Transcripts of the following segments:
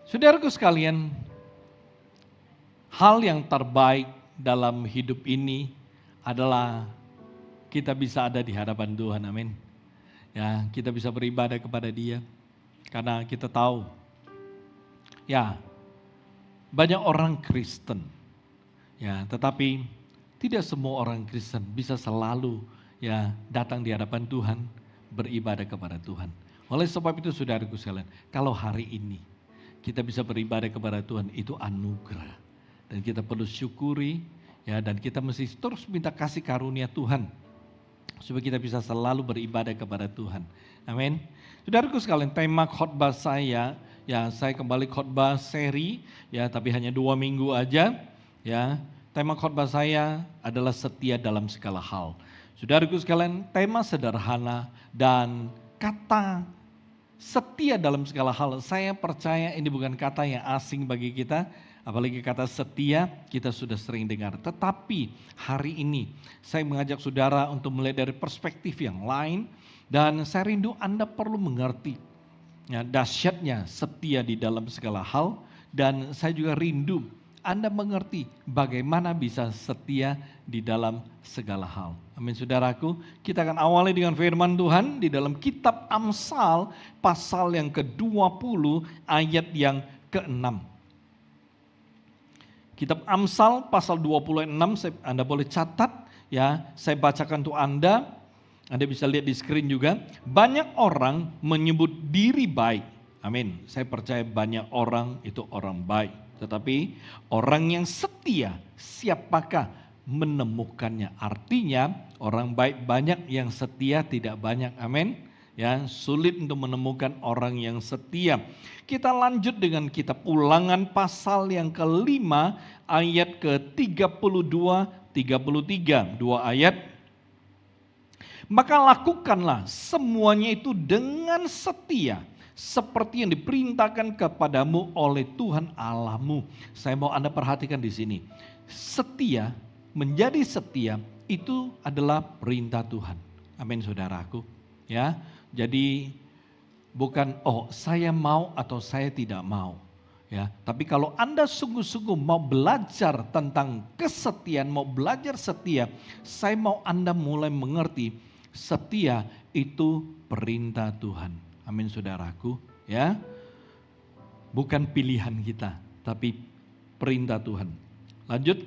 Saudaraku sekalian, hal yang terbaik dalam hidup ini adalah kita bisa ada di hadapan Tuhan, amin. Ya, kita bisa beribadah kepada Dia karena kita tahu, ya, banyak orang Kristen, ya, tetapi tidak semua orang Kristen bisa selalu ya datang di hadapan Tuhan, beribadah kepada Tuhan. Oleh sebab itu saudaraku sekalian, kalau hari ini kita bisa beribadah kepada Tuhan itu anugerah. Dan kita perlu syukuri ya, dan kita mesti terus minta kasih karunia Tuhan supaya kita bisa selalu beribadah kepada Tuhan. Amin. Saudaraku sekalian, tema khotbah saya, ya saya kembali khotbah seri ya, tapi hanya 2 minggu aja ya. Tema khotbah saya adalah setia dalam segala hal. Saudaraku sekalian, tema sederhana dan kata setia dalam segala hal. Saya percaya ini bukan kata yang asing bagi kita, apalagi kata setia kita sudah sering dengar. Tetapi hari ini saya mengajak saudara untuk melihat dari perspektif yang lain, dan saya rindu Anda perlu mengerti ya, dahsyatnya setia di dalam segala hal, dan saya juga rindu Anda mengerti bagaimana bisa setia di dalam segala hal. Amin saudaraku, kita akan awali dengan firman Tuhan di dalam kitab Amsal pasal yang ke-20 ayat yang ke-6. Kitab Amsal pasal 26, Anda boleh catat ya, saya bacakan untuk Anda bisa lihat di screen juga. Banyak orang menyebut diri baik, amin. Saya percaya banyak orang itu orang baik. Tetapi orang yang setia, siapakah menemukannya? Artinya orang baik banyak, yang setia tidak banyak. Amin. Ya, sulit untuk menemukan orang yang setia. Kita lanjut dengan kitab Ulangan pasal yang ke-5 ayat ke-32, 33, 2 ayat. Maka lakukanlah semuanya itu dengan setia, seperti yang diperintahkan kepadamu oleh Tuhan Allahmu. Saya mau Anda perhatikan di sini. Setia, menjadi setia itu adalah perintah Tuhan. Amin saudaraku. Ya, jadi bukan saya mau atau saya tidak mau. Ya, tapi kalau Anda sungguh-sungguh mau belajar tentang kesetiaan, mau belajar setia, saya mau Anda mulai mengerti setia itu perintah Tuhan. Amin saudaraku, ya. Bukan pilihan kita, tapi perintah Tuhan. Lanjut.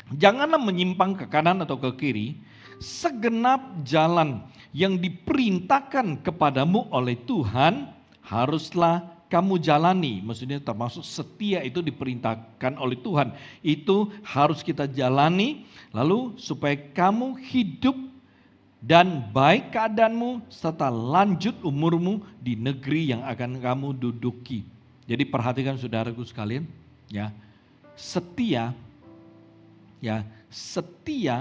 Janganlah menyimpang ke kanan atau ke kiri, segenap jalan yang diperintahkan kepadamu oleh Tuhan haruslah kamu jalani. Maksudnya termasuk setia itu diperintahkan oleh Tuhan. Itu harus kita jalani, lalu supaya kamu hidup dan baik keadaanmu serta lanjut umurmu di negeri yang akan kamu duduki. Jadi perhatikan saudaraku sekalian, ya. Setia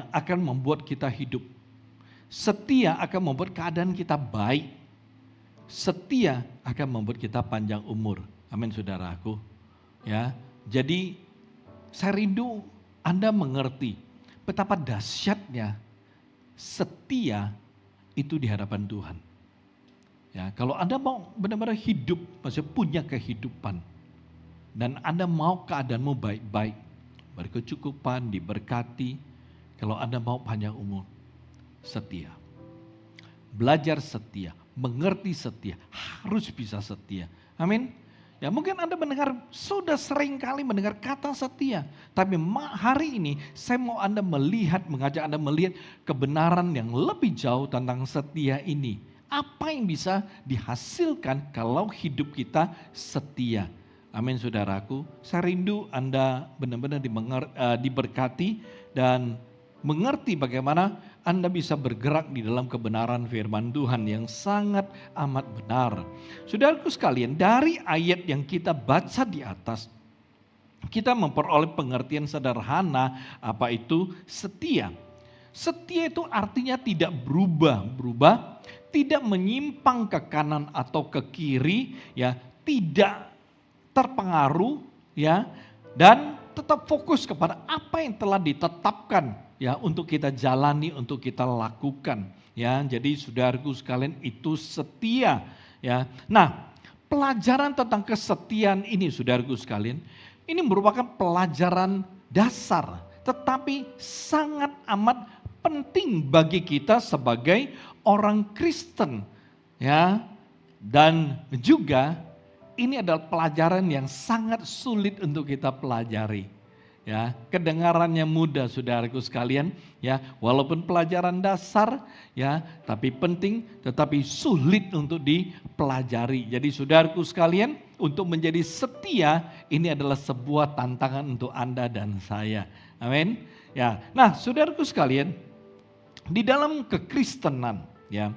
akan membuat kita hidup. Setia akan membuat keadaan kita baik. Setia akan membuat kita panjang umur. Amin saudaraku. Ya. Jadi saya rindu Anda mengerti betapa dahsyatnya setia itu di hadapan Tuhan. Ya, kalau Anda mau benar-benar hidup, maksudnya punya kehidupan, dan Anda mau keadaanmu baik-baik, berkecukupan, diberkati, kalau Anda mau panjang umur, setia. Belajar setia, mengerti setia, harus bisa setia. Amin. Ya mungkin Anda sudah sering kali mendengar kata setia. Tapi hari ini saya mau Anda mengajak Anda melihat kebenaran yang lebih jauh tentang setia ini. Apa yang bisa dihasilkan kalau hidup kita setia. Amin saudaraku. Saya rindu Anda benar-benar diberkati dan mengerti bagaimana Anda bisa bergerak di dalam kebenaran firman Tuhan yang sangat amat benar. Saudaraku sekalian, dari ayat yang kita baca di atas, kita memperoleh pengertian sederhana apa itu setia. Setia itu artinya tidak berubah, tidak menyimpang ke kanan atau ke kiri, ya, tidak terpengaruh, ya, dan tetap fokus kepada apa yang telah ditetapkan ya untuk kita jalani, untuk kita lakukan ya. Jadi saudaraku sekalian, itu setia ya. Nah, pelajaran tentang kesetiaan ini, saudaraku sekalian, ini merupakan pelajaran dasar, tetapi sangat amat penting bagi kita sebagai orang Kristen, ya. Dan juga ini adalah pelajaran yang sangat sulit untuk kita pelajari. Ya, kedengarannya mudah saudaraku sekalian, ya, walaupun pelajaran dasar, ya, tapi penting, tetapi sulit untuk dipelajari. Jadi saudaraku sekalian, untuk menjadi setia ini adalah sebuah tantangan untuk Anda dan saya. Amin. Ya, nah saudaraku sekalian, di dalam kekristenan, ya,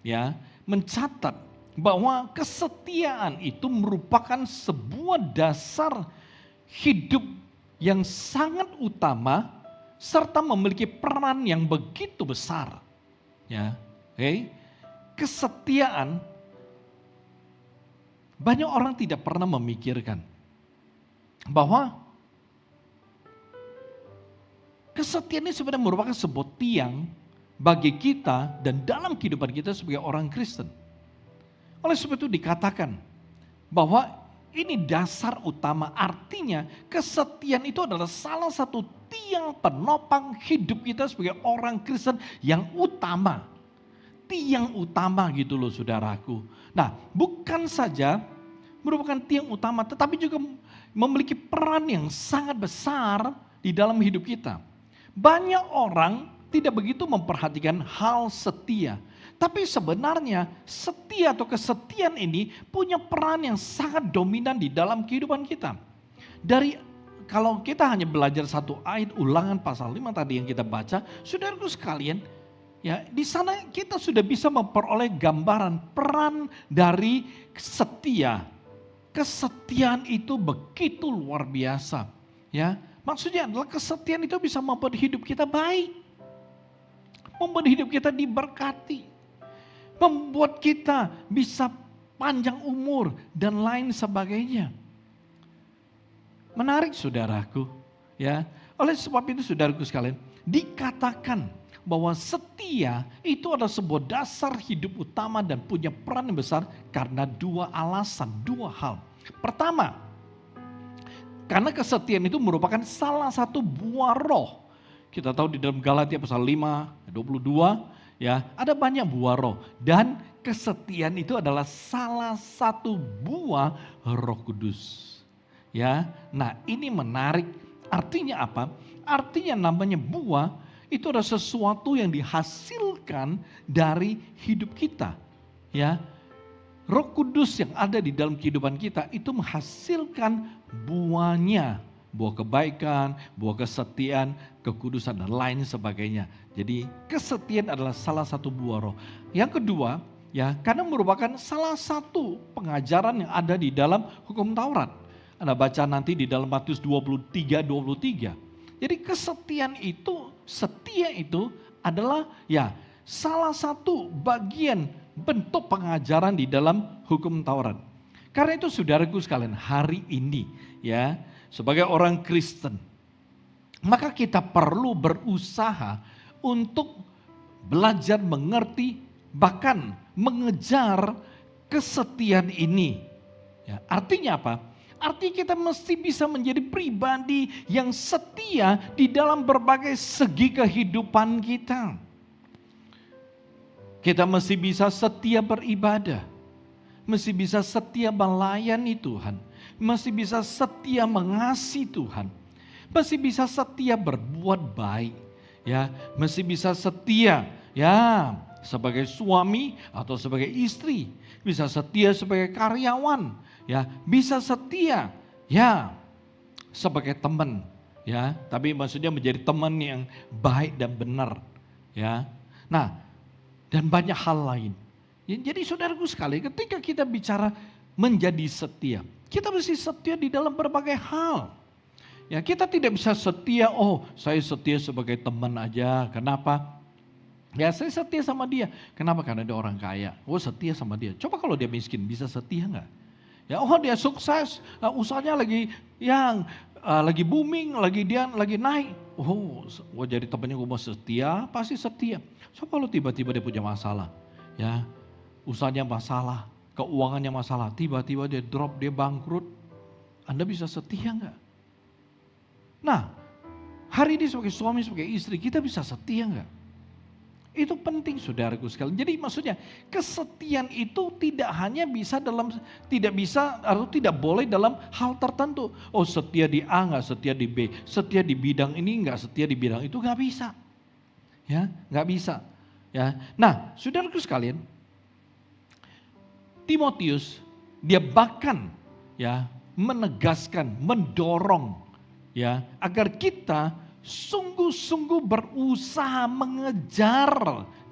ya, mencatat bahwa kesetiaan itu merupakan sebuah dasar hidup yang sangat utama serta memiliki peran yang begitu besar. Ya, kesetiaan banyak orang tidak pernah memikirkan bahwa kesetiaan ini sebenarnya merupakan sebuah tiang bagi kita dan dalam kehidupan kita sebagai orang Kristen. Oleh sebab itu dikatakan bahwa ini dasar utama, artinya kesetiaan itu adalah salah satu tiang penopang hidup kita sebagai orang Kristen yang utama. Tiang utama gitu loh saudaraku. Nah, bukan saja merupakan tiang utama, tetapi juga memiliki peran yang sangat besar di dalam hidup kita. Banyak orang tidak begitu memperhatikan hal setia. Tapi sebenarnya setia atau kesetiaan ini punya peran yang sangat dominan di dalam kehidupan kita. Dari kalau kita hanya belajar satu ayat Ulangan pasal 5 tadi yang kita baca, saudaraku sekalian, ya di sana kita sudah bisa memperoleh gambaran peran dari setia. Kesetiaan itu begitu luar biasa, ya. Maksudnya adalah kesetiaan itu bisa membuat hidup kita baik. Membuat hidup kita diberkati. Membuat kita bisa panjang umur dan lain sebagainya. Menarik saudaraku, ya. Oleh sebab itu saudaraku sekalian, dikatakan bahwa setia itu adalah sebuah dasar hidup utama dan punya peran yang besar karena dua alasan, dua hal. Pertama, karena kesetiaan itu merupakan salah satu buah roh. Kita tahu di dalam Galatia pasal 5, 22, ya, ada banyak buah roh dan kesetiaan itu adalah salah satu buah Roh Kudus. Ya, nah ini menarik. Artinya apa? Artinya namanya buah itu adalah sesuatu yang dihasilkan dari hidup kita. Ya, Roh Kudus yang ada di dalam kehidupan kita itu menghasilkan buahnya. Buah kebaikan, buah kesetiaan, kekudusan dan lain sebagainya. Jadi kesetiaan adalah salah satu buah roh. Yang kedua, ya, karena merupakan salah satu pengajaran yang ada di dalam hukum Taurat. Anda baca nanti di dalam Matius 23. Jadi kesetiaan itu, setia itu adalah ya salah satu bagian bentuk pengajaran di dalam hukum Taurat. Karena itu saudaraku sekalian, hari ini ya, sebagai orang Kristen, maka kita perlu berusaha untuk belajar mengerti, bahkan mengejar kesetiaan ini. Ya, artinya apa? Artinya kita mesti bisa menjadi pribadi yang setia di dalam berbagai segi kehidupan kita. Kita mesti bisa setia beribadah, mesti bisa setia melayani Tuhan, mesti bisa setia mengasihi Tuhan, mesti bisa setia berbuat baik, ya, mesti bisa setia, ya, sebagai suami atau sebagai istri, bisa setia sebagai karyawan, ya, bisa setia, ya, sebagai teman, ya, tapi maksudnya menjadi teman yang baik dan benar, ya. Nah, dan banyak hal lain. Jadi saudaraku sekali, ketika kita bicara menjadi setia, kita mesti setia di dalam berbagai hal. Ya, kita tidak bisa setia, oh saya setia sebagai teman aja. Kenapa? Ya saya setia sama dia. Kenapa? Karena dia orang kaya. Oh setia sama dia. Coba kalau dia miskin, bisa setia nggak? Ya, oh dia sukses, usahanya lagi booming, dia lagi naik. Oh, jadi temannya gue mau setia, pasti setia. So kalau tiba-tiba dia punya masalah, ya, usahanya masalah, keuangannya masalah, tiba-tiba dia drop, dia bangkrut. Anda bisa setia nggak? Nah, hari ini sebagai suami, sebagai istri, kita bisa setia nggak? Itu penting saudaraku sekalian. Jadi maksudnya kesetiaan itu tidak hanya bisa tidak bisa atau tidak boleh dalam hal tertentu. Oh, setia di A nggak setia di B, setia di bidang ini nggak setia di bidang itu, nggak bisa. Ya, nggak bisa. Ya, nah saudaraku sekalian, Timotius dia bahkan ya menegaskan, mendorong ya agar kita sungguh-sungguh berusaha mengejar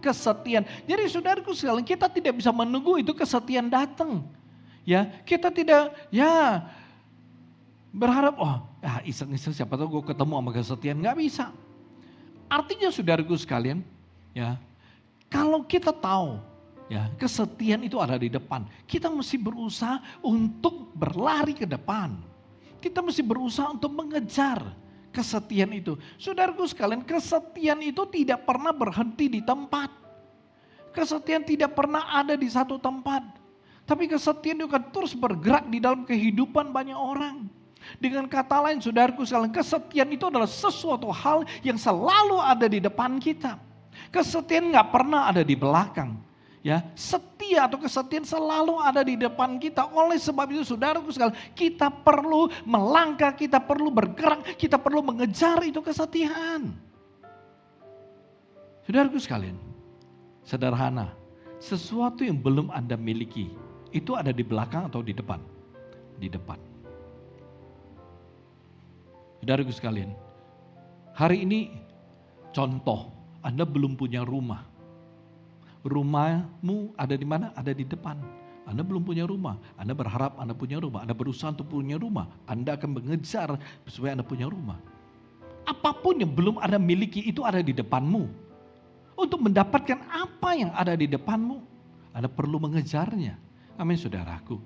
kesetiaan. Jadi saudaraku sekalian, kita tidak bisa menunggu itu kesetiaan datang. Ya, kita tidak berharap iseng-iseng siapa tahu gue ketemu sama kesetiaan, nggak bisa. Artinya saudaraku sekalian, ya, kalau kita tahu ya kesetiaan itu ada di depan, kita mesti berusaha untuk berlari ke depan. Kita mesti berusaha untuk mengejar kesetiaan itu. Saudaraku sekalian, kesetiaan itu tidak pernah berhenti di tempat. Kesetiaan tidak pernah ada di satu tempat. Tapi kesetiaan itu akan terus bergerak di dalam kehidupan banyak orang. Dengan kata lain saudaraku sekalian, kesetiaan itu adalah sesuatu hal yang selalu ada di depan kita. Kesetiaan gak pernah ada di belakang. Ya, setia atau kesetiaan selalu ada di depan kita. Oleh sebab itu saudaraku sekalian, kita perlu melangkah, kita perlu bergerak, kita perlu mengejar itu kesetiaan. Saudaraku sekalian, sederhana, sesuatu yang belum Anda miliki itu ada di belakang atau di depan? Di depan. Saudaraku sekalian, hari ini contoh, Anda belum punya rumah. Rumahmu ada di mana? Ada di depan. Anda belum punya rumah. Anda berharap Anda punya rumah. Anda berusaha untuk punya rumah. Anda akan mengejar supaya Anda punya rumah. Apapun yang belum Anda miliki itu ada di depanmu. Untuk mendapatkan apa yang ada di depanmu, Anda perlu mengejarnya. Amin saudaraku.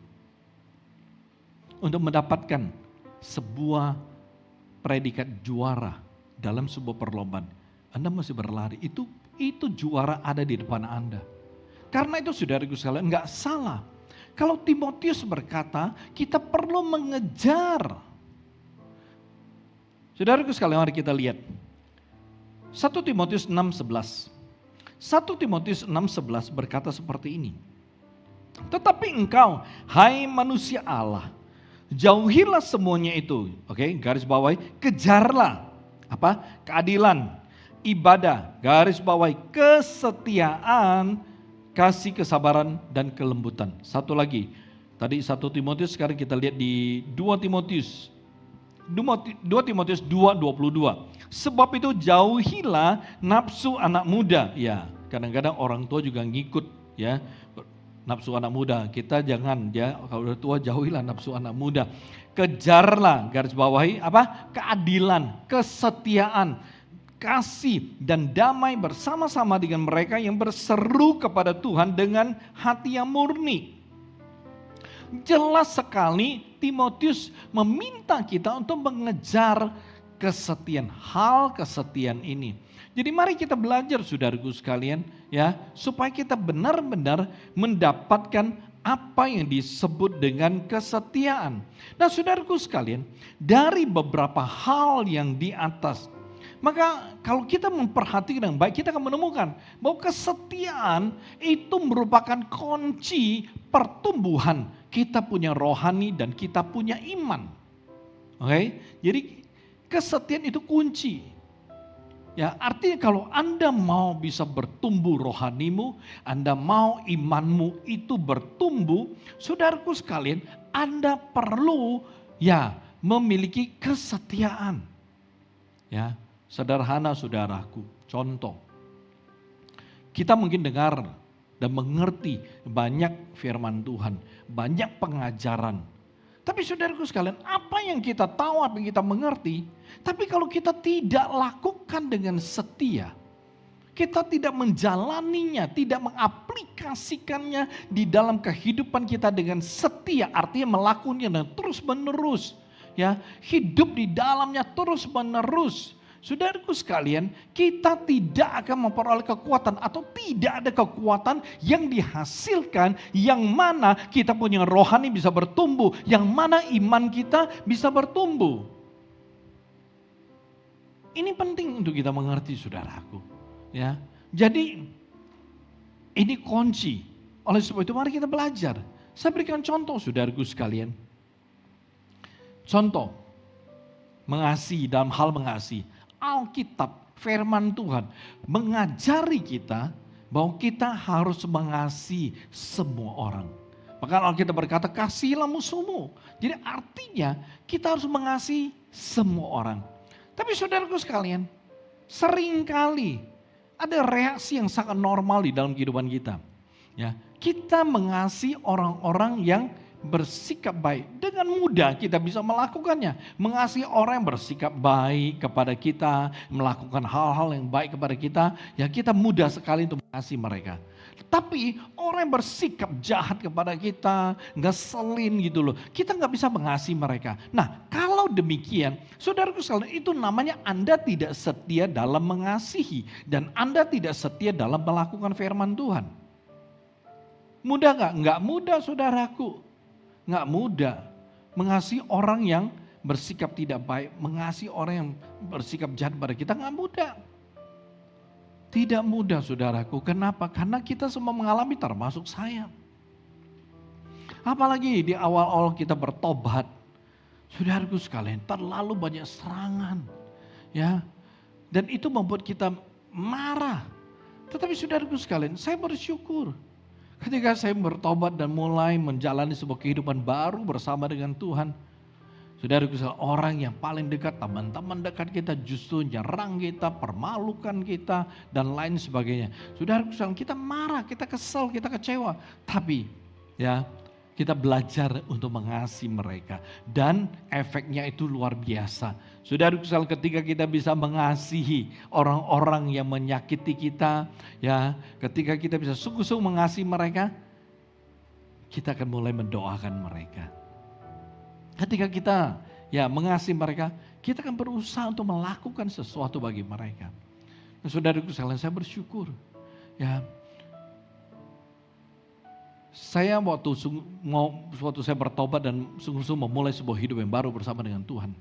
Untuk mendapatkan sebuah predikat juara dalam sebuah perlombaan, Anda mesti berlari. Itu juara ada di depan Anda. Karena itu saudaraku sekalian, enggak salah kalau Timotius berkata kita perlu mengejar. Saudaraku sekalian, mari kita lihat 1 Timotius 6:11. 1 Timotius 6:11 berkata seperti ini. Tetapi engkau, hai manusia Allah, jauhilah semuanya itu. Oke, garis bawahi, kejarlah apa? Keadilan, ibadah, garis bawahi, kesetiaan, kasih, kesabaran, dan kelembutan. Satu lagi, tadi 1 Timotius, sekarang kita lihat di 2 Timotius 2:22. Sebab itu jauhilah nafsu anak muda. Ya, kadang-kadang orang tua juga ngikut ya. Nafsu anak muda, kita jangan ya, kalau udah tua jauhilah nafsu anak muda. Kejarlah, garis bawahi apa? Keadilan, kesetiaan, kasih dan damai bersama-sama dengan mereka yang berseru kepada Tuhan dengan hati yang murni. Jelas sekali Timotius meminta kita untuk mengejar kesetiaan, hal kesetiaan ini. Jadi mari kita belajar saudaraku sekalian ya, supaya kita benar-benar mendapatkan apa yang disebut dengan kesetiaan. Nah saudaraku sekalian, dari beberapa hal yang di atas, maka kalau kita memperhatikan dengan baik, kita akan menemukan bahwa kesetiaan itu merupakan kunci pertumbuhan. Kita punya rohani dan kita punya iman. Oke, jadi kesetiaan itu kunci. Ya, artinya kalau Anda mau bisa bertumbuh rohanimu, Anda mau imanmu itu bertumbuh, saudaraku sekalian, Anda perlu ya memiliki kesetiaan. Ya, sederhana saudaraku, contoh. Kita mungkin dengar dan mengerti banyak firman Tuhan, banyak pengajaran. Tapi saudaraku sekalian, apa yang kita tahu, apa yang kita mengerti, tapi kalau kita tidak lakukan dengan setia, kita tidak menjalaninya, tidak mengaplikasikannya di dalam kehidupan kita dengan setia, artinya melakukannya dan terus menerus, ya, hidup di dalamnya terus menerus, Saudaraku sekalian, kita tidak akan memperoleh kekuatan atau tidak ada kekuatan yang dihasilkan yang mana kita punya rohani bisa bertumbuh, yang mana iman kita bisa bertumbuh. Ini penting untuk kita mengerti, saudaraku. Ya, jadi ini kunci. Oleh sebab itu mari kita belajar. Saya berikan contoh, saudaraku sekalian. Contoh, mengasihi, dalam hal mengasihi. Alkitab, firman Tuhan mengajari kita bahwa kita harus mengasihi semua orang. Bahkan Alkitab berkata, kasihilah musuhmu. Jadi artinya kita harus mengasihi semua orang. Tapi saudaraku sekalian, seringkali ada reaksi yang sangat normal di dalam kehidupan kita. Ya, kita mengasihi orang-orang yang bersikap baik. Dengan mudah kita bisa melakukannya. Mengasihi orang yang bersikap baik kepada kita, melakukan hal-hal yang baik kepada kita, ya kita mudah sekali untuk mengasihi mereka. Tapi orang yang bersikap jahat kepada kita, ngeselin gitu loh, kita nggak bisa mengasihi mereka. Nah, kalau demikian, saudaraku sekalian, itu namanya Anda tidak setia dalam mengasihi dan Anda tidak setia dalam melakukan firman Tuhan. Mudah nggak? Nggak mudah, saudaraku. Nggak mudah mengasihi orang yang bersikap tidak baik, mengasihi orang yang bersikap jahat pada kita, nggak mudah. Tidak mudah, saudaraku. Kenapa? Karena kita semua mengalami, termasuk saya. Apalagi di awal-awal kita bertobat, saudaraku sekalian, terlalu banyak serangan, ya, dan itu membuat kita marah. Tetapi saudaraku sekalian, saya bersyukur. Ketika saya bertobat dan mulai menjalani sebuah kehidupan baru bersama dengan Tuhan. Saudaraku, orang yang paling dekat, teman-teman dekat kita justru nyerang kita, permalukan kita, dan lain sebagainya. Saudaraku, kita marah, kita kesal, kita kecewa. Tapi ya, kita belajar untuk mengasihi mereka. Dan efeknya itu luar biasa. Saudaraku, ketika kita bisa mengasihi orang-orang yang menyakiti kita, ya, ketika kita bisa sungguh-sungguh mengasihi mereka, kita akan mulai mendoakan mereka. Ketika kita ya mengasihi mereka, kita akan berusaha untuk melakukan sesuatu bagi mereka. Nah, saudaraku sekalian, saya bersyukur, ya. Saya waktu saya bertobat dan sungguh-sungguh memulai sebuah hidup yang baru bersama dengan Tuhan.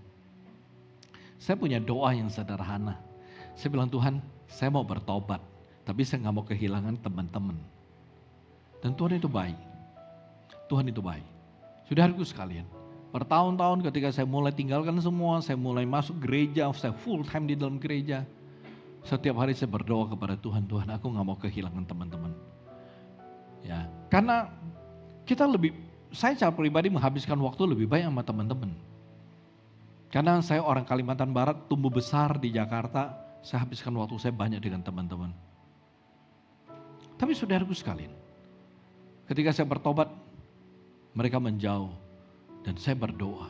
Saya punya doa yang sederhana. Saya bilang, Tuhan, saya mau bertobat, tapi saya nggak mau kehilangan teman-teman. Dan Tuhan itu baik. Tuhan itu baik. Saudaraku sekalian, bertahun-tahun ketika saya mulai tinggalkan semua, saya mulai masuk gereja, saya full time di dalam gereja. Setiap hari saya berdoa kepada Tuhan, Tuhan, aku nggak mau kehilangan teman-teman. Ya, karena saya secara pribadi menghabiskan waktu lebih banyak sama teman-teman. Karena saya orang Kalimantan Barat, tumbuh besar di Jakarta, saya habiskan waktu saya banyak dengan teman-teman. Tapi saudaraku sekalian, ketika saya bertobat, mereka menjauh dan saya berdoa.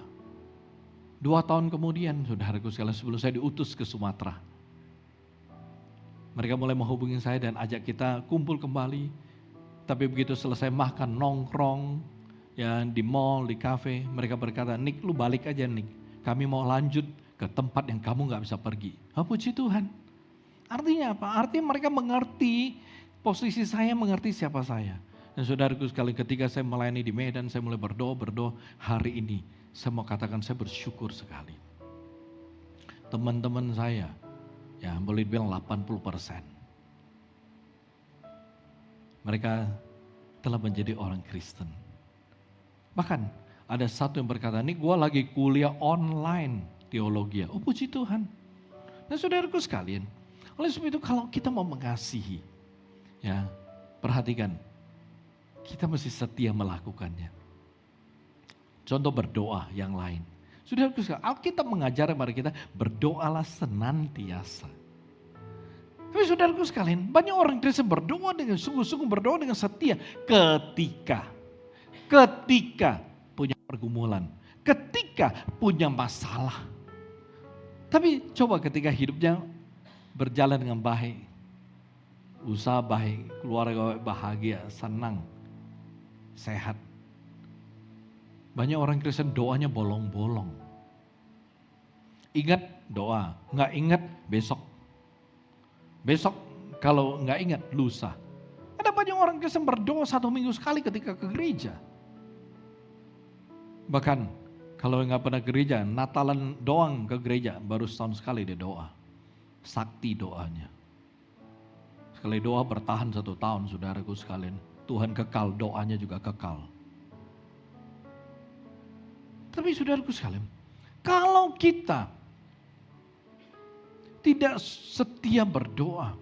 2 tahun kemudian, saudaraku sekalian, sebelum saya diutus ke Sumatera, mereka mulai menghubungi saya dan ajak kita kumpul kembali. Tapi begitu selesai makan, nongkrong, ya di mall, di kafe, mereka berkata, Nick, lu balik aja Nick. Kami mau lanjut ke tempat yang kamu gak bisa pergi. Oh, puji Tuhan. Artinya apa? Artinya mereka mengerti posisi saya, mengerti siapa saya. Dan saudaraku sekali, ketika saya melayani di Medan, saya mulai berdoa hari ini. Saya mau katakan saya bersyukur sekali. Teman-teman saya, ya boleh dibilang 80%. Mereka telah menjadi orang Kristen. Bahkan ada satu yang berkata, ini gue lagi kuliah online teologi. Oh, puji Tuhan. Nah, saudaraku sekalian, oleh sebab itu kalau kita mau mengasihi, ya perhatikan, kita mesti setia melakukannya. Contoh berdoa yang lain. Saudaraku sekalian, Alkitab mengajar kepada kita, berdoalah senantiasa. Tapi saudaraku sekalian, banyak orang Kristen berdoa dengan sungguh-sungguh, berdoa dengan setia ketika punya pergumulan, ketika punya masalah. Tapi coba ketika hidupnya berjalan dengan baik, usaha baik, keluarga bahagia, senang, sehat. Banyak orang Kristen doanya bolong-bolong. Ingat doa, nggak ingat besok. Besok kalau nggak ingat, lusa. Ada banyak orang Kristen berdoa 1 minggu sekali ketika ke gereja. Bahkan kalau nggak pernah ke gereja, Natalan doang ke gereja, baru setahun sekali dia doa. Sakti doanya. Sekali doa bertahan 1 tahun, saudaraku sekalian. Tuhan kekal, doanya juga kekal. Tapi saudaraku sekalian, kalau kita tidak setia berdoa,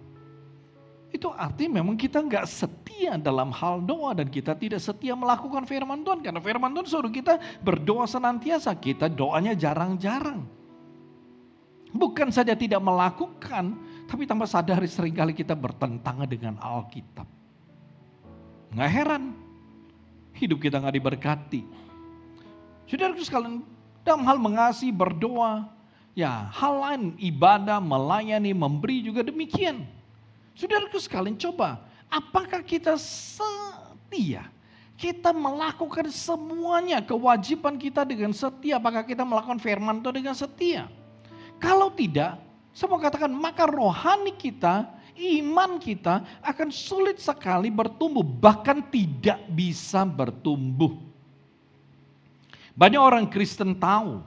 itu artinya memang kita nggak setia dalam hal doa dan kita tidak setia melakukan firman Tuhan. Karena firman Tuhan suruh kita berdoa senantiasa, kita doanya jarang-jarang. Bukan saja tidak melakukan, tapi tanpa sadari seringkali kita bertentangan dengan Alkitab. Nggak heran, hidup kita nggak diberkati. Saudaraku sekalian, dalam hal mengasihi, berdoa, ya hal lain, ibadah, melayani, memberi juga demikian. Saudaraku sekalian, coba, apakah kita setia? Kita melakukan semuanya, kewajiban kita dengan setia. Apakah kita melakukan firman Tuhan dengan setia? Kalau tidak, saya mau katakan, maka rohani kita, iman kita akan sulit sekali bertumbuh. Bahkan tidak bisa bertumbuh. Banyak orang Kristen tahu,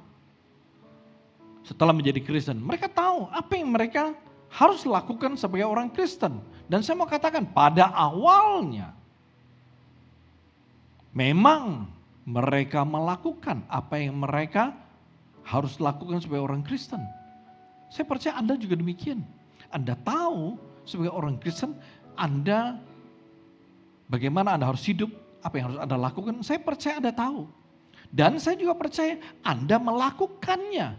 setelah menjadi Kristen, mereka tahu apa yang mereka harus lakukan sebagai orang Kristen. Dan saya mau katakan pada awalnya memang mereka melakukan apa yang mereka harus lakukan sebagai orang Kristen. Saya percaya Anda juga demikian. Anda tahu sebagai orang Kristen Anda bagaimana Anda harus hidup, apa yang harus Anda lakukan. Saya percaya Anda tahu. Dan saya juga percaya Anda melakukannya,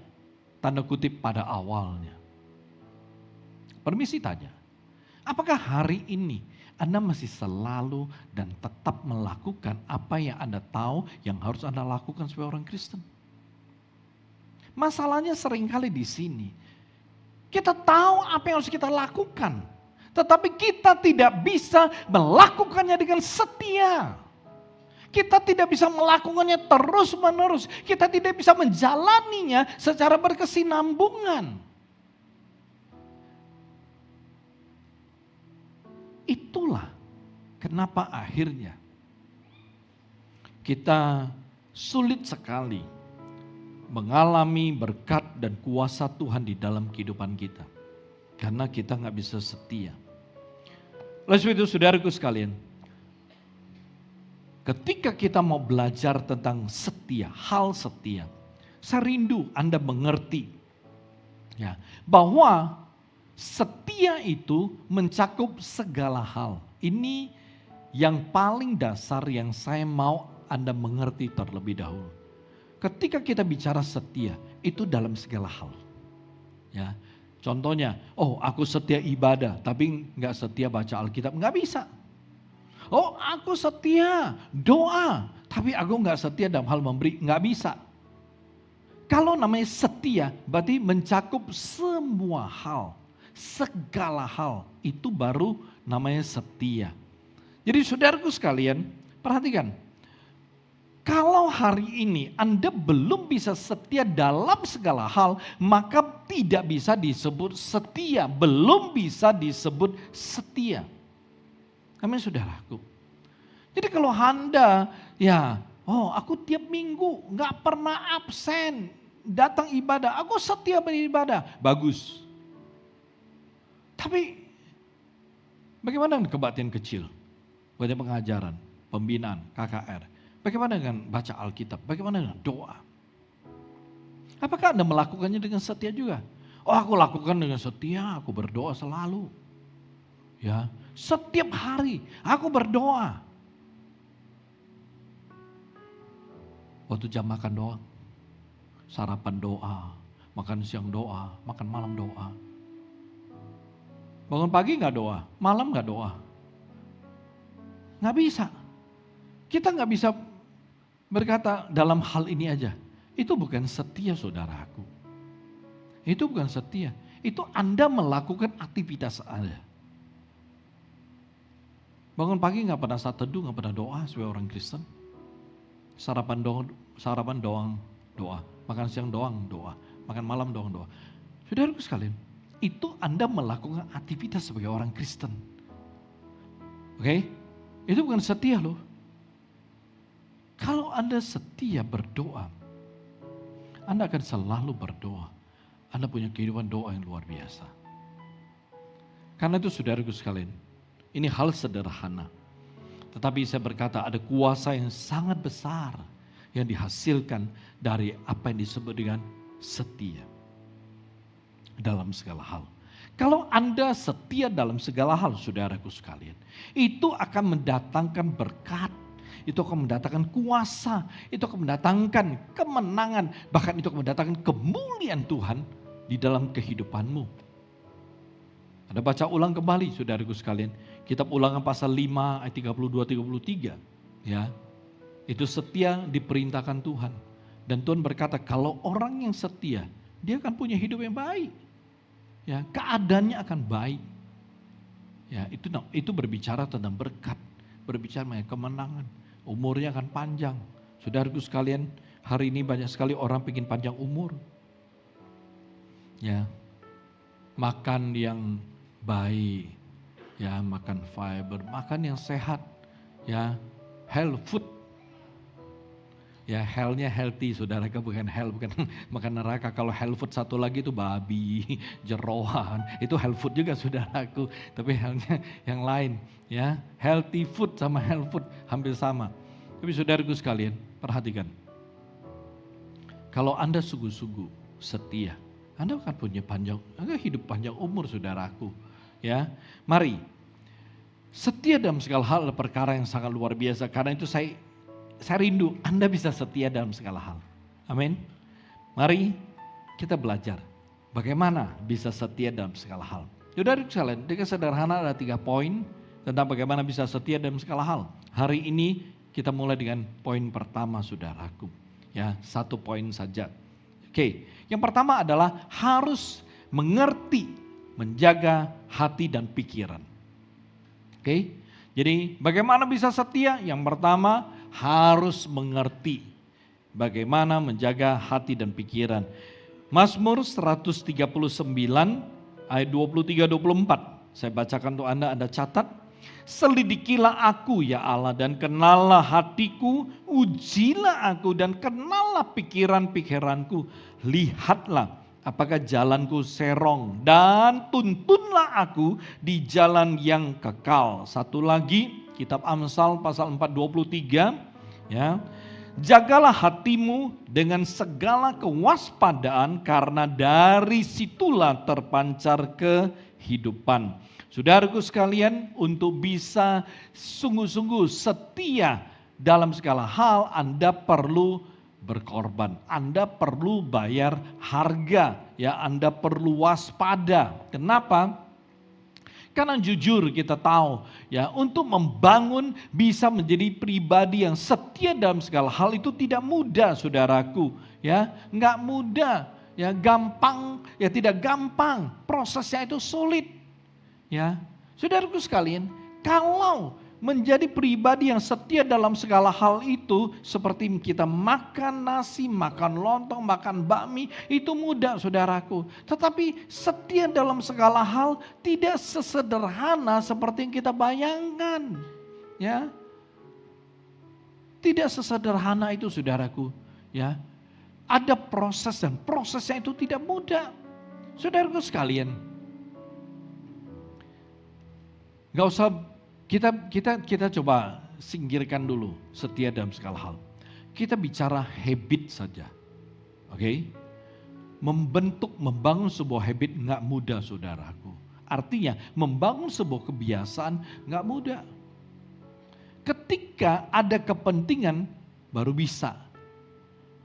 tanda kutip, pada awalnya. Permisi tanya, apakah hari ini Anda masih selalu dan tetap melakukan apa yang Anda tahu yang harus Anda lakukan sebagai orang Kristen? Masalahnya seringkali di sini, kita tahu apa yang harus kita lakukan, tetapi kita tidak bisa melakukannya dengan setia. Kita tidak bisa melakukannya terus-menerus. Kita tidak bisa menjalaninya secara berkesinambungan. Itulah kenapa akhirnya kita sulit sekali mengalami berkat dan kuasa Tuhan di dalam kehidupan kita. Karena kita nggak bisa setia. Oleh sebab itu saudaraku sekalian, ketika kita mau belajar tentang setia, hal setia, saya rindu Anda mengerti ya, bahwa setia itu mencakup segala hal. Ini yang paling dasar yang saya mau Anda mengerti terlebih dahulu. Ketika kita bicara setia, itu dalam segala hal. Ya, contohnya, oh aku setia ibadah, tapi nggak setia baca Alkitab, nggak bisa. Oh aku setia doa, tapi aku nggak setia dalam hal memberi, nggak bisa. Kalau namanya setia, berarti mencakup semua hal. Segala hal itu baru namanya setia. Jadi saudaraku sekalian, perhatikan. Kalau hari ini Anda belum bisa setia dalam segala hal, maka tidak bisa disebut setia. Belum bisa disebut setia. Amin saudaraku. Jadi kalau Anda, ya, oh aku tiap minggu gak pernah absen datang ibadah. Aku setia beribadah. Bagus. Tapi bagaimana dengan kebaktian kecil? Bagaimana pengajaran, pembinaan, KKR? Bagaimana dengan baca Alkitab? Bagaimana dengan doa? Apakah Anda melakukannya dengan setia juga? Oh aku lakukan dengan setia, aku berdoa selalu. Ya, setiap hari aku berdoa. Waktu jam makan doa, sarapan doa, makan siang doa, makan malam doa. Bangun pagi gak doa, malam gak doa. Gak bisa. Kita gak bisa berkata dalam hal ini aja. Itu bukan setia saudaraku. Itu bukan setia. Itu Anda melakukan aktivitas Anda. Bangun pagi gak pernah saat teduh, gak pernah doa sebagai orang Kristen. Sarapan doang doa. Makan siang doang doa. Makan malam doang doa. Saudaraku sekalian, itu Anda melakukan aktivitas sebagai orang Kristen. Oke? Itu bukan setia loh. Kalau Anda setia berdoa, Anda akan selalu berdoa. Anda punya kehidupan doa yang luar biasa. Karena itu saudaraku sekalian, ini hal sederhana. Tetapi saya berkata ada kuasa yang sangat besar yang dihasilkan dari apa yang disebut dengan setia dalam segala hal. Kalau Anda setia dalam segala hal, saudaraku sekalian, itu akan mendatangkan berkat, itu akan mendatangkan kuasa, itu akan mendatangkan kemenangan, bahkan itu akan mendatangkan kemuliaan Tuhan di dalam kehidupanmu. Anda baca ulang kembali, saudaraku sekalian, kitab Ulangan pasal 5 ayat 32-33, ya. Itu setia diperintahkan Tuhan. Dan Tuhan berkata, kalau orang yang setia, dia akan punya hidup yang baik. Ya, keadaannya akan baik. Ya, itu berbicara tentang berkat, berbicara mengenai kemenangan, umurnya akan panjang. Saudaraku sekalian, hari ini banyak sekali orang ingin panjang umur. Ya, makan yang baik, ya, makan fiber, makan yang sehat, ya, health food. Ya, health-nya healthy, saudara, bukan hell, bukan makan neraka. Kalau health food satu lagi itu babi, jeroan, itu health food juga, saudaraku. Tapi health-nya yang lain, ya, healthy food sama health food hampir sama. Tapi saudaraku sekalian, perhatikan. Kalau Anda sungguh-sungguh setia, Anda akan punya hidup panjang umur, saudaraku. Ya, mari setia dalam segala hal adalah perkara yang sangat luar biasa. Karena itu saya rindu Anda bisa setia dalam segala hal. Amin. Mari kita belajar bagaimana bisa setia dalam segala hal. Saudara sekalian, dengan sederhana ada 3 poin tentang bagaimana bisa setia dalam segala hal. Hari ini kita mulai dengan poin pertama, saudaraku. Ya, 1 poin saja. Oke, yang pertama adalah harus mengerti, menjaga hati dan pikiran. Oke, jadi bagaimana bisa setia? Yang pertama harus mengerti bagaimana menjaga hati dan pikiran. Mazmur 139 ayat 23-24. Saya bacakan untuk Anda catat. Selidikilah aku ya Allah dan kenallah hatiku, ujilah aku dan kenallah pikiran-pikiranku. Lihatlah apakah jalanku serong dan tuntunlah aku di jalan yang kekal. Satu lagi, kitab Amsal pasal 4:23, ya. Jagalah hatimu dengan segala kewaspadaan karena dari situlah terpancar kehidupan. Saudaraku sekalian, untuk bisa sungguh-sungguh setia dalam segala hal, Anda perlu berkorban. Anda perlu bayar harga, ya, Anda perlu waspada. Kenapa? Karena jujur kita tahu, ya, untuk membangun bisa menjadi pribadi yang setia dalam segala hal itu tidak mudah, saudaraku, ya, nggak mudah, ya, gampang, ya tidak gampang, prosesnya itu sulit, ya, saudaraku sekalian, kalau menjadi pribadi yang setia dalam segala hal itu seperti kita makan nasi, makan lontong, makan bakmi, itu mudah, saudaraku. Tetapi setia dalam segala hal tidak sesederhana seperti yang kita bayangkan. Ya. Tidak sesederhana itu, saudaraku, ya. Ada proses dan prosesnya itu tidak mudah. Saudaraku sekalian, gak usah kita coba singkirkan dulu setia dalam segala hal. Kita bicara habit saja. Oke? Membangun sebuah habit nggak mudah, saudaraku. Artinya membangun sebuah kebiasaan nggak mudah. Ketika ada kepentingan baru bisa.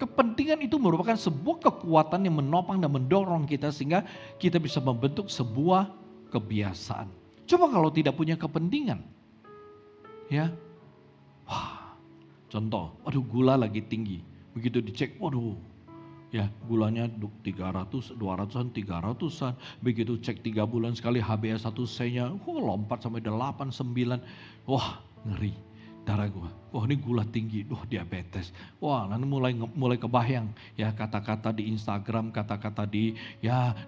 Kepentingan itu merupakan sebuah kekuatan yang menopang dan mendorong kita sehingga kita bisa membentuk sebuah kebiasaan. Coba kalau tidak punya kepentingan, ya, wah, contoh, aduh gula lagi tinggi, begitu dicek, waduh, ya gulanya 300, 200-an, 300-an, begitu cek 3 bulan sekali HbA1c-nya, lompat sampai 8, 9, wah ngeri. darah gua. Wah ini gula tinggi, diabetes. Wah nanti mulai kebayang ya kata-kata di Instagram, kata-kata di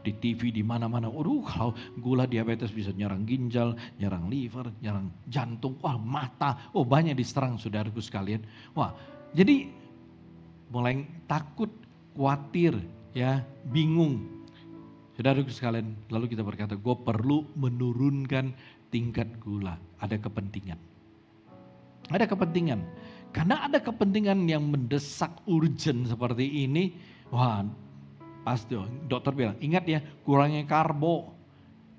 TV di mana-mana. Waduh kalau gula diabetes bisa nyerang ginjal, nyerang liver, nyerang jantung, wah mata. Oh banyak diserang saudaraku sekalian. Wah jadi mulai takut, khawatir, ya bingung. Saudaraku sekalian, lalu kita berkata, gue perlu menurunkan tingkat gula. Ada kepentingan. Ada kepentingan. Karena ada kepentingan yang mendesak, urgent seperti ini. Wah, pasti dokter bilang, ingat ya, kurangnya karbo.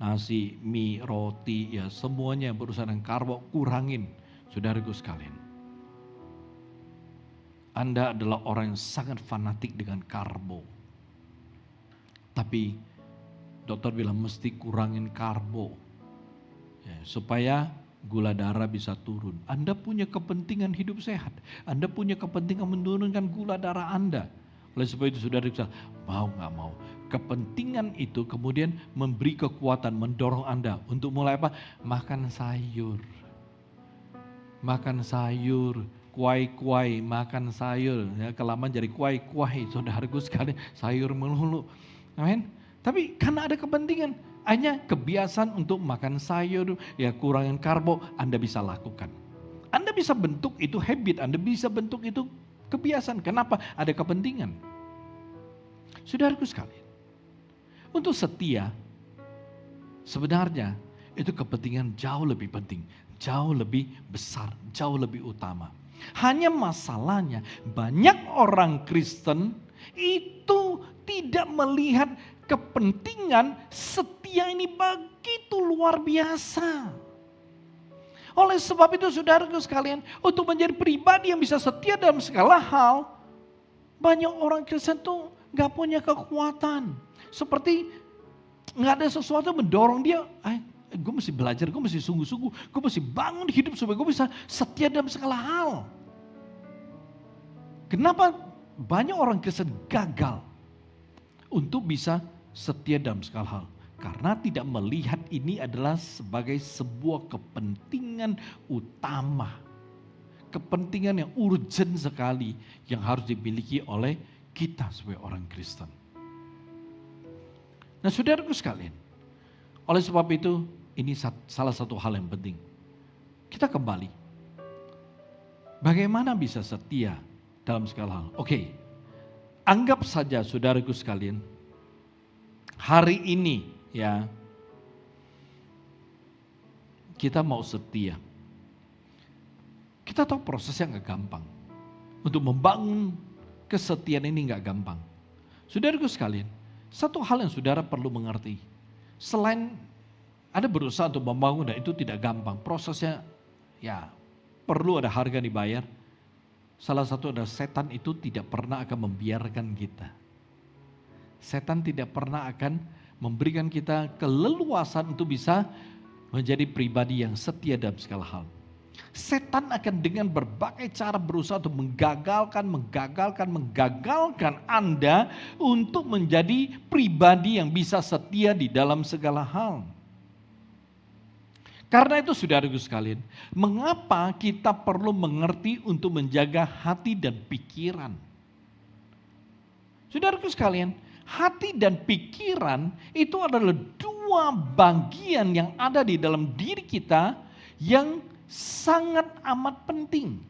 Nasi, mie, roti, ya semuanya berurusan dengan karbo, kurangin. Saudaraku sekalian. Anda adalah orang yang sangat fanatik dengan karbo. Tapi dokter bilang mesti kurangin karbo. Ya, supaya gula darah bisa turun. Anda punya kepentingan hidup sehat. Anda punya kepentingan menurunkan gula darah Anda. Oleh sebab itu saudara bisa mau gak mau. Kepentingan itu kemudian memberi kekuatan, mendorong Anda untuk mulai apa? Makan sayur. Makan sayur. Kuai-kuai, makan sayur. Ya, kelamaan jadi kuai-kuai. Saudaraku sekalian, sayur melulu. Amin. Tapi karena ada kepentingan, hanya kebiasaan untuk makan sayur, ya kurangin karbo, Anda bisa lakukan. Anda bisa bentuk itu habit, Anda bisa bentuk itu kebiasaan. Kenapa? Ada kepentingan. Saudaraku sekalian, untuk setia, sebenarnya itu kepentingan jauh lebih penting, jauh lebih besar, jauh lebih utama. Hanya masalahnya banyak orang Kristen itu tidak melihat kepentingan setia ini begitu luar biasa. Oleh sebab itu saudaraku sekalian, untuk menjadi pribadi yang bisa setia dalam segala hal, banyak orang Kristen tuh gak punya kekuatan. Seperti gak ada sesuatu yang mendorong dia, gue mesti belajar, gue mesti sungguh-sungguh, gue mesti bangun hidup supaya gue bisa setia dalam segala hal. Kenapa banyak orang Kristen gagal untuk bisa setia dalam segala hal? Karena tidak melihat ini adalah sebagai sebuah kepentingan utama. Kepentingan yang urgent sekali yang harus dimiliki oleh kita sebagai orang Kristen. Nah saudaraku sekalian, oleh sebab itu ini salah satu hal yang penting. Kita kembali. Bagaimana bisa setia dalam segala hal? Oke, anggap saja saudaraku sekalian, hari ini ya kita mau setia. Kita tahu prosesnya gak gampang. Untuk membangun kesetiaan ini gak gampang. Saudaraku sekalian, satu hal yang saudara perlu mengerti. Selain ada berusaha untuk membangun dan itu tidak gampang. Prosesnya ya perlu ada harga dibayar. Salah satu adalah setan itu tidak pernah akan membiarkan kita. Setan tidak pernah akan memberikan kita keleluasan untuk bisa menjadi pribadi yang setia dalam segala hal. Setan akan dengan berbagai cara berusaha untuk menggagalkan Anda untuk menjadi pribadi yang bisa setia di dalam segala hal. Karena itu saudaraku sekalian, mengapa kita perlu mengerti untuk menjaga hati dan pikiran? Saudaraku sekalian, hati dan pikiran itu adalah dua bagian yang ada di dalam diri kita yang sangat amat penting.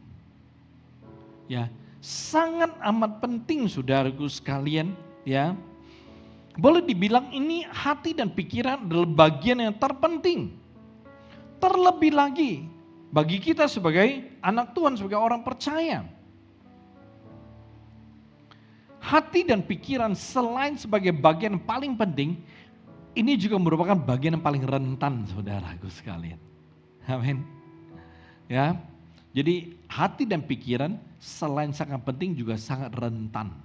Ya, sangat amat penting saudaraku sekalian, ya. Boleh dibilang ini hati dan pikiran adalah bagian yang terpenting. Terlebih lagi bagi kita sebagai anak Tuhan, sebagai orang percaya. Hati dan pikiran selain sebagai bagian yang paling penting, ini juga merupakan bagian yang paling rentan saudaraku sekalian. Amin. Ya, jadi hati dan pikiran selain sangat penting juga sangat rentan.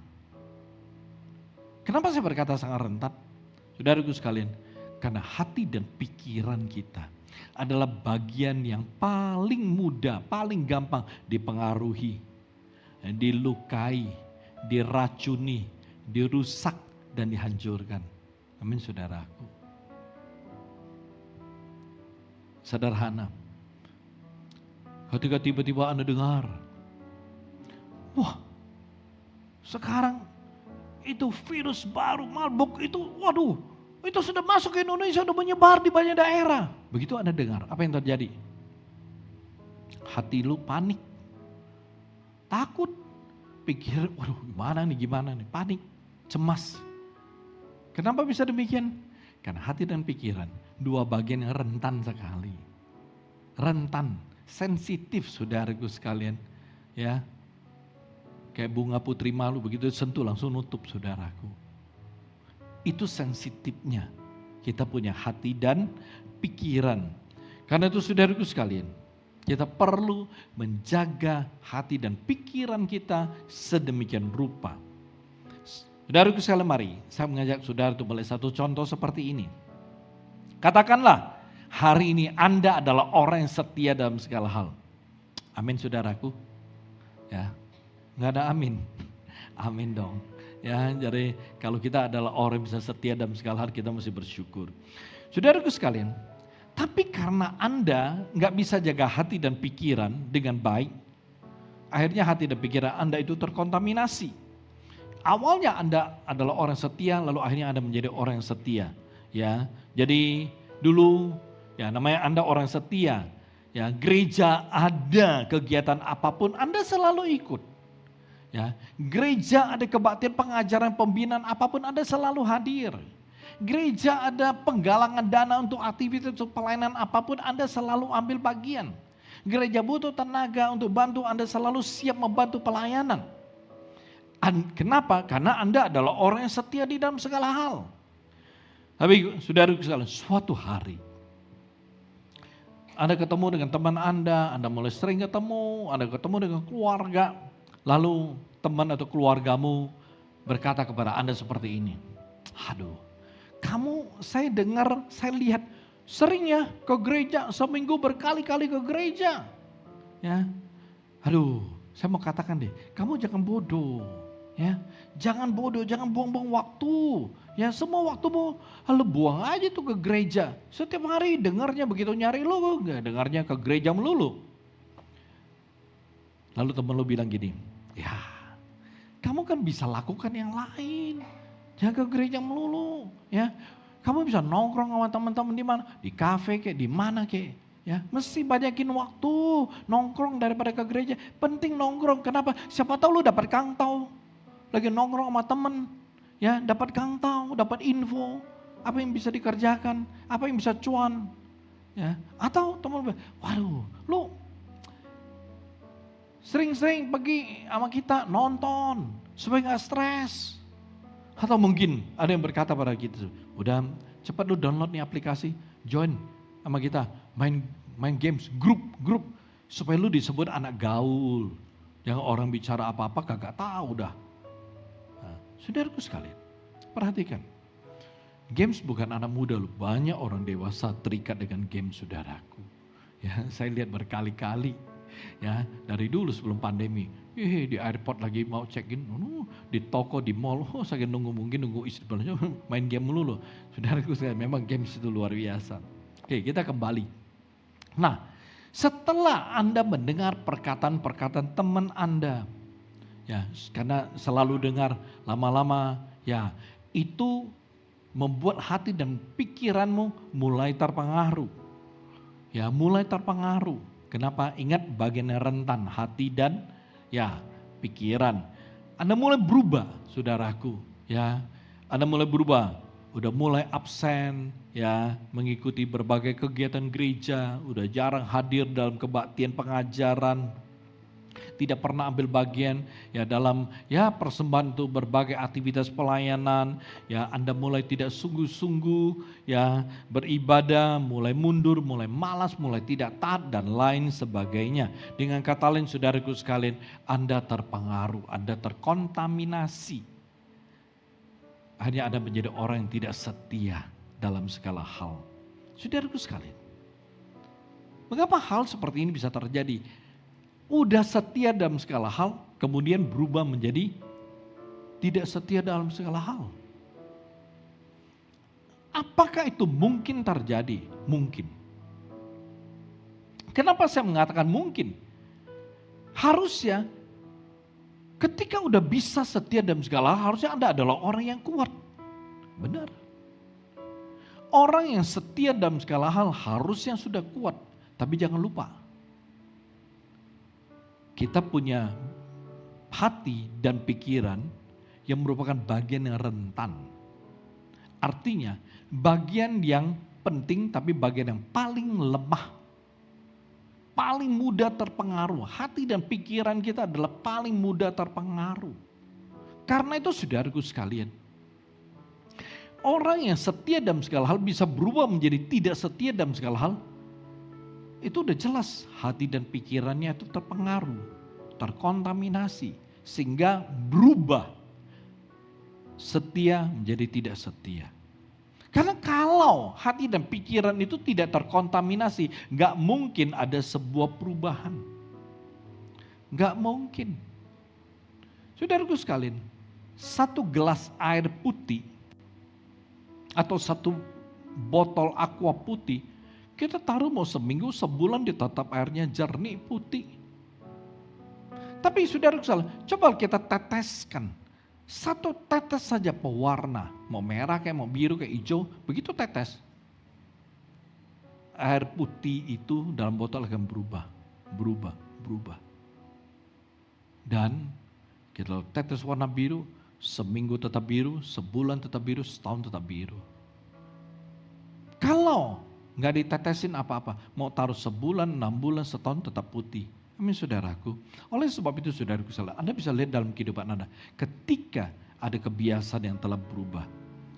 Kenapa saya berkata sangat rentan? Saudaraku sekalian, karena hati dan pikiran kita adalah bagian yang paling mudah, paling gampang dipengaruhi, dilukai, diracuni, dirusak dan dihancurkan. Amin saudaraku. Sederhana. Ketika tiba-tiba Anda dengar, wah, sekarang itu virus baru Marburg itu, waduh, itu sudah masuk ke Indonesia, sudah menyebar di banyak daerah. Begitu Anda dengar, apa yang terjadi? Hati lu panik, takut, pikir, waduh gimana nih, panik, cemas. Kenapa bisa demikian? Karena hati dan pikiran, dua bagian yang rentan sekali. Rentan, sensitif saudaraku sekalian. Ya, kayak bunga putri malu, begitu sentuh langsung nutup saudaraku. Itu sensitifnya kita punya hati dan pikiran. Karena itu saudaraku sekalian, kita perlu menjaga hati dan pikiran kita sedemikian rupa. Saudaraku sekalian, mari saya mengajak saudara untuk melihat satu contoh seperti ini. Katakanlah hari ini Anda adalah orang yang setia dalam segala hal. Amin saudaraku. Ya, nggak ada amin. Amin dong. Ya, jadi kalau kita adalah orang yang bisa setia dalam segala hal, kita mesti bersyukur. Saudaraku sekalian, tapi karena Anda nggak bisa jaga hati dan pikiran dengan baik, akhirnya hati dan pikiran Anda itu terkontaminasi. Awalnya Anda adalah orang setia, lalu akhirnya Anda menjadi orang yang setia. Ya, jadi dulu ya namanya Anda orang setia. Ya, gereja ada kegiatan apapun Anda selalu ikut. Ya, gereja ada kebaktian pengajaran pembinaan apapun Anda selalu hadir. Gereja ada penggalangan dana untuk aktivitas untuk pelayanan apapun Anda selalu ambil bagian. Gereja butuh tenaga untuk bantu Anda selalu siap membantu pelayanan. Kenapa? Karena Anda adalah orang yang setia di dalam segala hal. Tapi saudara sekalian, suatu hari Anda ketemu dengan teman Anda mulai sering ketemu, Anda ketemu dengan keluarga, lalu teman atau keluargamu berkata kepada Anda seperti ini, aduh, saya dengar, saya lihat sering ya ke gereja, seminggu berkali-kali ke gereja. Ya, aduh, saya mau katakan deh, kamu jangan bodoh. Ya, jangan bodoh, jangan buang-buang waktu. Ya, semua waktumu lu buang aja tuh ke gereja. Setiap hari dengarnya begitu nyari lu, enggak dengarnya ke gereja melulu. Lalu teman lu bilang gini, ya kamu kan bisa lakukan yang lain. Jangan ke gereja melulu. Ya, kamu bisa nongkrong sama teman-teman di mana? Di kafe kayak, di mana kayak. Ya, mesti banyakin waktu nongkrong daripada ke gereja. Penting nongkrong, kenapa? Siapa tahu lu dapat kangtau. Lagi nongkrong sama temen, ya dapat kangtau, dapat info, apa yang bisa dikerjakan, apa yang bisa cuan, ya. Atau teman bilang, waduh, lu sering-sering pergi sama kita nonton supaya nggak stres. Atau mungkin ada yang berkata pada kita, udah cepat lu download nih aplikasi, join sama kita, main games, grup, supaya lu disebut anak gaul, yang orang bicara apa-apa kagak tahu dah. Saudaraku sekalian, perhatikan. Games bukan anak muda loh, banyak orang dewasa terikat dengan game saudaraku. Ya, saya lihat berkali-kali. Ya, dari dulu sebelum pandemi, di airport lagi mau check-in, di toko, di mall, saya nunggu istri main game melulu. Saudaraku sekalian, memang games itu luar biasa. Oke, kita kembali. Nah, setelah Anda mendengar perkataan-perkataan teman Anda, ya, karena selalu dengar lama-lama, ya itu membuat hati dan pikiranmu mulai terpengaruh. Ya, mulai terpengaruh. Kenapa? Ingat bagian rentan hati dan ya pikiran. Anda mulai berubah, saudaraku. Ya, Anda mulai berubah. Udah mulai absen, ya mengikuti berbagai kegiatan gereja. Udah jarang hadir dalam kebaktian pengajaran. Tidak pernah ambil bagian ya dalam ya persembahan untuk berbagai aktivitas pelayanan. Ya, Anda mulai tidak sungguh-sungguh ya beribadah, mulai mundur, mulai malas, mulai tidak taat dan lain sebagainya. Dengan kata lain saudaraku sekalian, Anda terpengaruh, Anda terkontaminasi. Akhirnya Anda menjadi orang yang tidak setia dalam segala hal. Saudaraku sekalian, mengapa hal seperti ini bisa terjadi? Udah setia dalam segala hal, kemudian berubah menjadi tidak setia dalam segala hal. Apakah itu mungkin terjadi? Mungkin. Kenapa saya mengatakan mungkin? Harusnya ketika udah bisa setia dalam segala hal, harusnya Anda adalah orang yang kuat. Benar. Orang yang setia dalam segala hal harusnya sudah kuat. Tapi jangan lupa, kita punya hati dan pikiran yang merupakan bagian yang rentan. Artinya, bagian yang penting tapi bagian yang paling lemah. Paling mudah terpengaruh. Hati dan pikiran kita adalah paling mudah terpengaruh. Karena itu saudaraku sekalian, orang yang setia dalam segala hal bisa berubah menjadi tidak setia dalam segala hal. Itu udah jelas hati dan pikirannya itu terpengaruh, terkontaminasi. Sehingga berubah setia menjadi tidak setia. Karena kalau hati dan pikiran itu tidak terkontaminasi, gak mungkin ada sebuah perubahan. Gak mungkin. Saudaraku sekalian, satu gelas air putih atau satu botol aqua putih, kita taruh mau seminggu, sebulan ditetap airnya jernih putih. Tapi saudaraku sekalian, coba kita teteskan. Satu tetes saja pewarna, mau merah kayak mau biru kayak hijau, begitu tetes. Air putih itu dalam botol akan berubah. Dan kita tetes warna biru, seminggu tetap biru, sebulan tetap biru, setahun tetap biru. Kalau nggak ditetesin apa-apa, mau taruh sebulan, 6 bulan, setahun tetap putih. Amin saudaraku. Oleh sebab itu saudaraku, Anda bisa lihat dalam kehidupan Anda. Ketika ada kebiasaan yang telah berubah,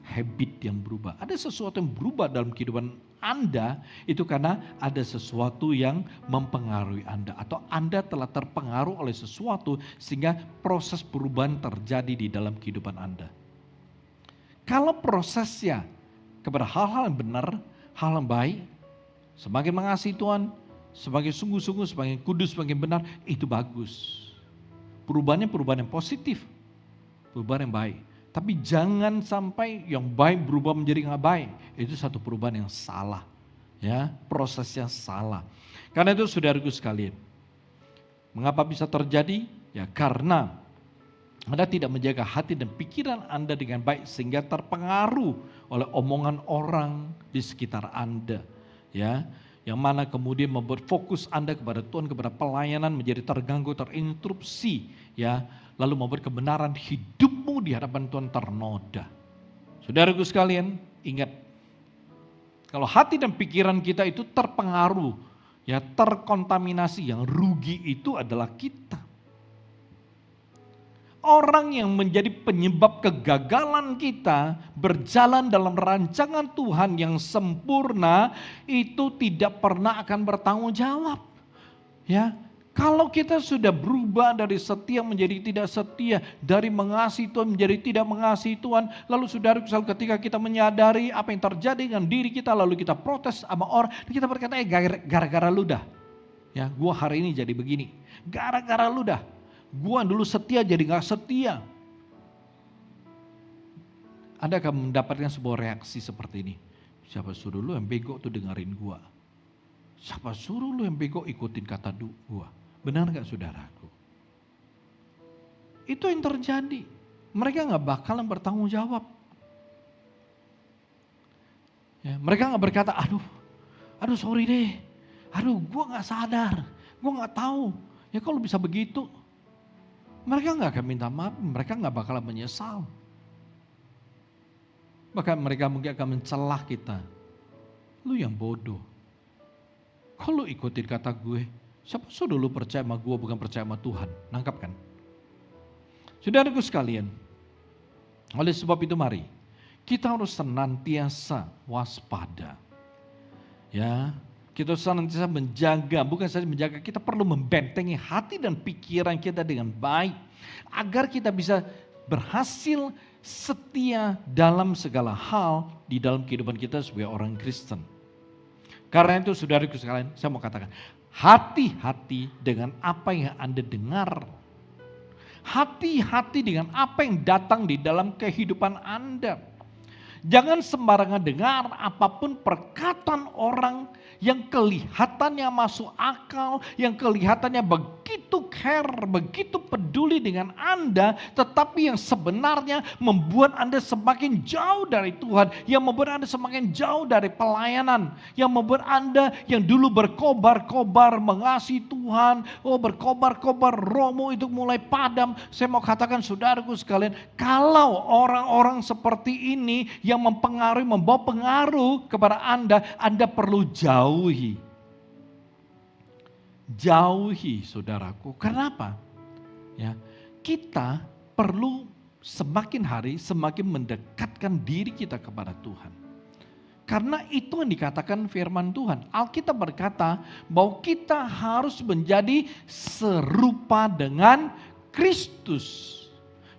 habit yang berubah, ada sesuatu yang berubah dalam kehidupan Anda, itu karena ada sesuatu yang mempengaruhi Anda. Atau Anda telah terpengaruh oleh sesuatu sehingga proses perubahan terjadi di dalam kehidupan Anda. Kalau prosesnya kepada hal-hal yang benar, hal yang baik, semakin mengasihi Tuhan, semakin sungguh-sungguh, semakin kudus, semakin benar, itu bagus. Perubahannya perubahan yang positif, perubahan yang baik. Tapi jangan sampai yang baik berubah menjadi nggak baik. Itu satu perubahan yang salah, ya, prosesnya salah. Karena itu saudaraku sekalian, mengapa bisa terjadi? Ya karena Anda tidak menjaga hati dan pikiran Anda dengan baik sehingga terpengaruh oleh omongan orang di sekitar Anda, ya. Yang mana kemudian membuat fokus Anda kepada Tuhan, kepada pelayanan menjadi terganggu, terinterupsi, ya, lalu membuat kebenaran hidupmu di hadapan Tuhan ternoda. Saudaraku sekalian, ingat, kalau hati dan pikiran kita itu terpengaruh, ya, terkontaminasi, yang rugi itu adalah kita. Orang yang menjadi penyebab kegagalan kita berjalan dalam rancangan Tuhan yang sempurna itu tidak pernah akan bertanggung jawab. Ya, kalau kita sudah berubah dari setia menjadi tidak setia, dari mengasihi Tuhan menjadi tidak mengasihi Tuhan, lalu saudara ketika kita menyadari apa yang terjadi dengan diri kita, lalu kita protes sama orang, kita berkata, gara-gara lu dah. Ya, gua hari ini jadi begini. Gara-gara lu dah. Gua dulu setia jadi gak setia. Anda akan mendapatkan sebuah reaksi seperti ini. Siapa suruh lu yang bego tuh dengerin gua? Siapa suruh lu yang bego ikutin kata gua? Benar gak saudaraku? Itu yang terjadi. Mereka gak bakalan bertanggung jawab. Ya, mereka gak berkata, aduh sorry deh. Aduh gua gak sadar. Gua gak tahu. Ya kalau bisa begitu. Mereka gak akan minta maaf, mereka gak bakalan menyesal. Bahkan mereka mungkin akan mencelah kita. Lu yang bodoh. Kalau ikutin kata gue, siapa suruh lu percaya sama gue bukan percaya sama Tuhan? Nangkap kan? Saudaraku sekalian, oleh sebab itu mari, kita harus senantiasa waspada. Ya, kita senantiasa menjaga, bukan saja menjaga, kita perlu membentengi hati dan pikiran kita dengan baik. Agar kita bisa berhasil setia dalam segala hal di dalam kehidupan kita sebagai orang Kristen. Karena itu saudaraku sekalian, saya mau katakan, hati-hati dengan apa yang Anda dengar. Hati-hati dengan apa yang datang di dalam kehidupan Anda. Jangan sembarangan dengar apapun perkataan orang yang kelihatannya masuk akal, yang kelihatannya begitu care, begitu peduli dengan Anda, tetapi yang sebenarnya membuat Anda semakin jauh dari Tuhan, yang membuat Anda semakin jauh dari pelayanan, yang membuat Anda yang dulu berkobar-kobar mengasihi Tuhan, berkobar-kobar rohmu itu mulai padam. Saya mau katakan saudaraku sekalian, kalau orang-orang seperti ini yang mempengaruhi, membawa pengaruh kepada Anda perlu jauhi. Jauhi saudaraku. Kenapa? Ya, kita perlu semakin hari semakin mendekatkan diri kita kepada Tuhan. Karena itu yang dikatakan firman Tuhan. Alkitab berkata bahwa kita harus menjadi serupa dengan Kristus.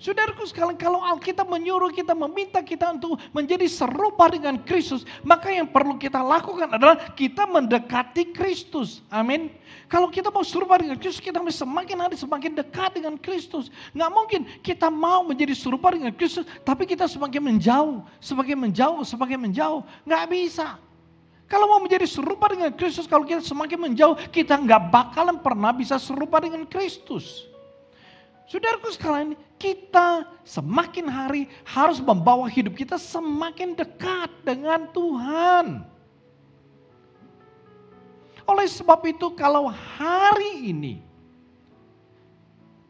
Saudaraku sekalian, kalau Alkitab menyuruh kita, meminta kita untuk menjadi serupa dengan Kristus, maka yang perlu kita lakukan adalah kita mendekati Kristus. Amin. Kalau kita mau serupa dengan Kristus, kita harus semakin hari semakin dekat dengan Kristus. Nggak mungkin kita mau menjadi serupa dengan Kristus, tapi kita semakin menjauh, semakin menjauh, semakin menjauh. Nggak bisa. Kalau mau menjadi serupa dengan Kristus, kalau kita semakin menjauh, kita nggak bakalan pernah bisa serupa dengan Kristus. Saudaraku sekalian, kita semakin hari harus membawa hidup kita semakin dekat dengan Tuhan. Oleh sebab itu kalau hari ini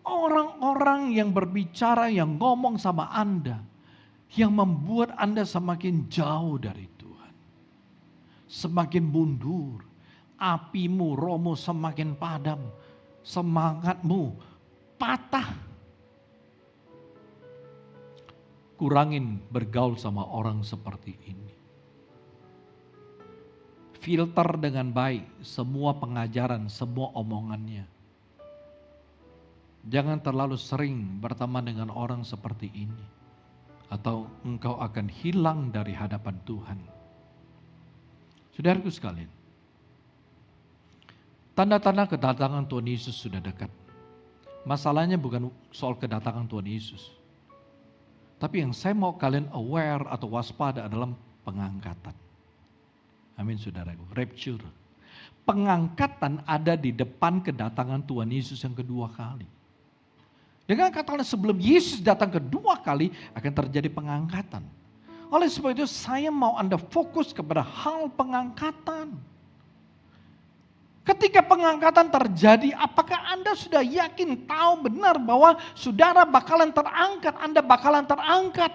orang-orang yang berbicara, yang ngomong sama Anda, yang membuat Anda semakin jauh dari Tuhan, semakin mundur, apimu, rohmu semakin padam, semangatmu patah. Kurangin bergaul sama orang seperti ini. Filter dengan baik semua pengajaran, semua omongannya. Jangan terlalu sering berteman dengan orang seperti ini, atau engkau akan hilang dari hadapan Tuhan. Saudaraku sekalian, tanda-tanda kedatangan Tuhan Yesus sudah dekat. Masalahnya bukan soal kedatangan Tuhan Yesus. Tapi yang saya mau kalian aware atau waspada adalah pengangkatan. Amin saudaraku, rapture. Pengangkatan ada di depan kedatangan Tuhan Yesus yang kedua kali. Dengan kata lain, sebelum Yesus datang kedua kali akan terjadi pengangkatan. Oleh sebab itu saya mau Anda fokus kepada hal pengangkatan. Ketika pengangkatan terjadi, apakah Anda sudah yakin tahu benar bahwa saudara bakalan terangkat, Anda bakalan terangkat?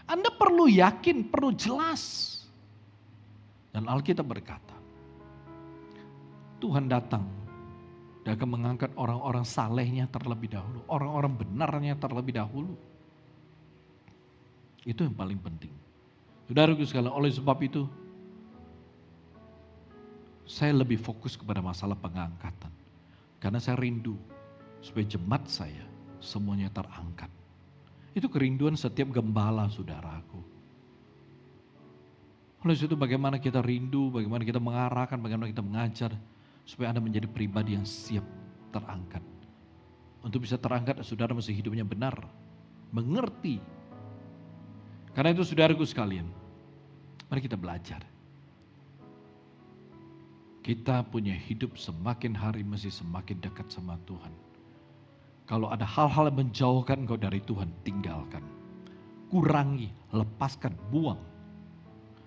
Anda perlu yakin, perlu jelas. Dan Alkitab berkata, Tuhan datang dan akan mengangkat orang-orang salehnya terlebih dahulu, orang-orang benarnya terlebih dahulu. Itu yang paling penting. Saudaraku sekalian, oleh sebab itu, saya lebih fokus kepada masalah pengangkatan. Karena saya rindu supaya jemaat saya semuanya terangkat. Itu kerinduan setiap gembala saudaraku. Oleh itu bagaimana kita rindu, bagaimana kita mengarahkan, bagaimana kita mengajar. Supaya Anda menjadi pribadi yang siap terangkat. Untuk bisa terangkat saudara mesti hidupnya benar. Mengerti. Karena itu saudaraku sekalian, mari kita belajar. Kita punya hidup semakin hari mesti semakin dekat sama Tuhan. Kalau ada hal-hal yang menjauhkan engkau dari Tuhan, tinggalkan. Kurangi, lepaskan, buang.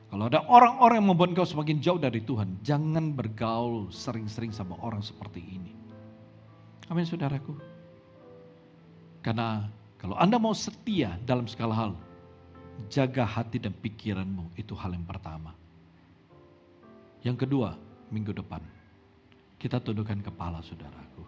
Kalau ada orang-orang yang membuat engkau semakin jauh dari Tuhan, jangan bergaul sering-sering sama orang seperti ini. Amin saudaraku. Karena kalau Anda mau setia dalam segala hal, jaga hati dan pikiranmu, itu hal yang pertama. Yang kedua, minggu depan kita tundukkan kepala saudaraku.